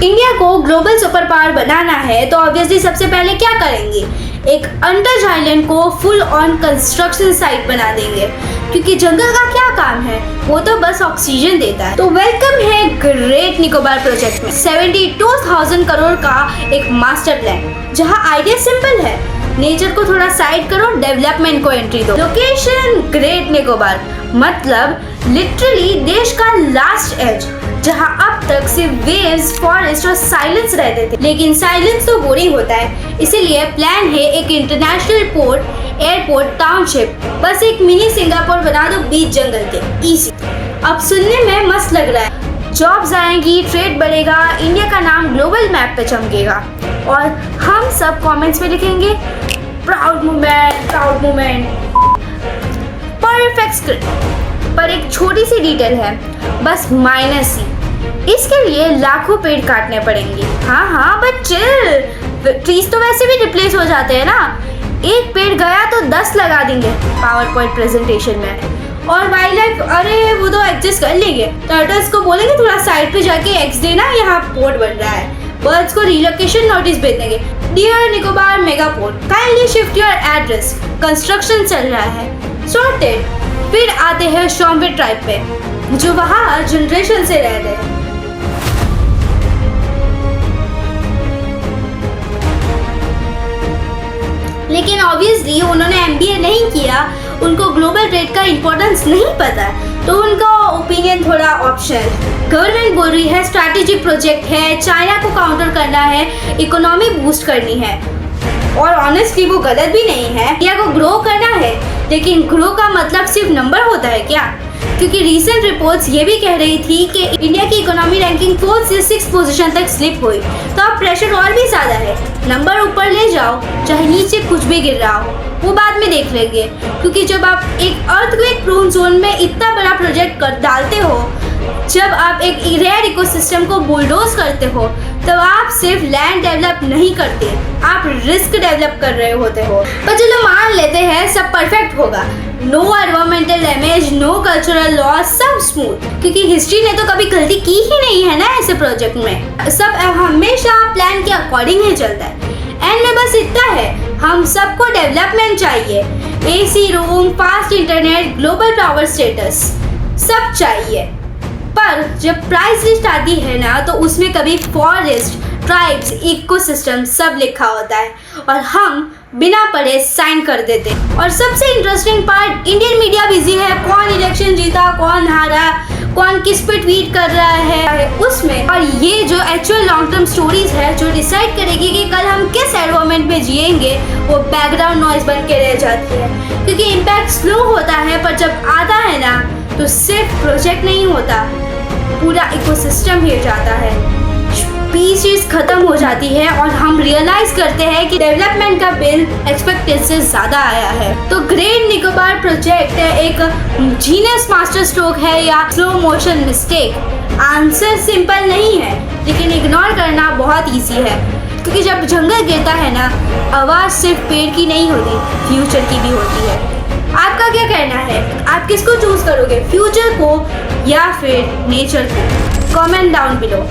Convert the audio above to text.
India को global super power बनाना है तो ऑब्वियसली सबसे पहले क्या करेंगे, एक अनटच आइलैंड को फुल ऑन कंस्ट्रक्शन साइट बना देंगे, क्योंकि जंगल का क्या काम है, वो तो बस ऑक्सीजन देता है। तो वेलकम है ग्रेट निकोबार प्रोजेक्ट में 72,000 करोड़ का एक मास्टर प्लान, जहां आइडिया सिंपल है, नेचर को थोड़ा साइड करो, डेवलपमेंट को एंट्री दो। लोकेशन ग्रेट निकोबार, मतलब लिटरली देश का लास्ट एज, जहां अब तक सिर्फ वेव्स, फॉरेस्ट और साइलेंस रहते थे। लेकिन साइलेंस तो बोरिंग होता है, इसीलिए प्लान है एक इंटरनेशनल पोर्ट, एयरपोर्ट, टाउनशिप, बस एक मिनी सिंगापुर बना दो बीच जंगल के। इजी। अब सुनने में मस्त लग रहा है, जॉब्स आएंगी, ट्रेड बढ़ेगा, इंडिया का नाम ग्लोबल मैप पे चमकेगा और हम सब कमेंट्स में लिखेंगे proud movement, proud movement. Perfect script, पर एक छोटी सी डिटेल है, बस माइनस सी। इसके लिए लाखों पेड़ काटने पड़ेंगे। हाँ बट चिल, ट्रीज तो वैसे भी रिप्लेस हो जाते हैं ना, एक पेड़ गया तो 10 लगा देंगे पावर पॉइंट प्रेजेंटेशन में। और वाइल्ड लाइफ, अरे वो तो एडजस्ट कर लेंगे, टर्टल्स को बोलेंगे थोड़ा साइड पे जाके एग्स देना, यहाँ पोर्ट बन रहा है। बर्ड्स को रिलोकेशन नोटिस भेज देंगे, dear Nicobar mega port, kindly shift your address, construction चल रहा है, सॉर्टेड। फिर आते हैं शॉम्बे ट्राइब पे, जो वहाँ जनरेशन से रह रहे हैं। लेकिन ऑब्वियसली उन्होंने MBA नहीं किया, उनको ग्लोबल ट्रेड का इम्पोर्टेंस नहीं पता है, तो उनका ओपिनियन थोड़ा ऑप्शनल। गवर्नमेंट बोल रही है स्ट्रैटेजिक प्रोजेक्ट है, चाइना को काउंटर करना है, इकोनॉमी बूस्ट करनी है, और ऑनेस्टली वो गलत भी नहीं है। इंडिया को ग्रो करना है, लेकिन ग्रो का मतलब सिर्फ नंबर होता है क्या? क्योंकि रीसेंट रिपोर्ट्स ये भी कह रही थी कि इंडिया की इकोनॉमी रैंकिंग 4th से 6th पोजीशन तक स्लिप हुई, तो अब प्रेशर और भी ज़्यादा है। नंबर ऊपर ले जाओ, चाहे नीचे कुछ भी गिर रहा हो, वो बाद में देख लेंगे। क्योंकि जब आप एक अर्थक्वेक प्रोन जोन में इतना बड़ा प्रोजेक्ट कर डालते हो, जब आप एक रेयर इकोसिस्टम को बुलडोज करते हो, तब आप सिर्फ लैंड डेवलप नहीं करते, आप रिस्क डेवलप कर रहे होते हो। पर चलो मान लेते हैं सब परफेक्ट होगा, no environmental damage, no cultural loss, सब स्मूथ, क्योंकि हिस्ट्री ने तो कभी गलती की ही नहीं है ना ऐसे प्रोजेक्ट में। सब हमेशा प्लान के अकॉर्डिंग ही चलता है। एंड में बस इतना है, हम सबको डेवलपमेंट चाहिए, AC room, fast internet, global power status, सब चाहिए। पर जब प्राइस लिस्ट आती है ना, तो उसमें कभी फॉरेस्ट, ट्राइब्स, इकोसिस्टम सब लिखा होता है और हम बिना पढ़े साइन कर देते। और सबसे interesting part, Indian media busy है, कौन इलेक्शन जीता, कौन हारा, कौन किस पे ट्वीट कर रहा है उसमें। और ये जो एक्चुअल लॉन्ग टर्म स्टोरीज है, जो डिसाइड करेगी कि कल हम किस एनवायरमेंट में जिएंगे, वो बैकग्राउंड नॉइज बन के रह जाती है। क्योंकि इम्पैक्ट स्लो होता है, पर जब आता है ना, तो सिर्फ प्रोजेक्ट नहीं होता, पूरा इकोसिस्टम हिल जाता है, स्पीशीज खत्म हो जाती है, और हम रियलाइज करते हैं कि डेवलपमेंट का बिल एक्सपेक्टेड से ज़्यादा आया है। तो ग्रेट निकोबार प्रोजेक्ट एक जीनियस मास्टर स्ट्रोक है या slow motion mistake? Answer simple नहीं है, लेकिन इग्नोर करना बहुत ईजी है। क्योंकि जब जंगल गिरता है ना, आवाज़ सिर्फ पेड़ की नहीं होती, फ्यूचर की भी होती है। आपका क्या कहना है? आप किसको चूज करोगे, फ्यूचर को या फिर नेचर को? Comment down below.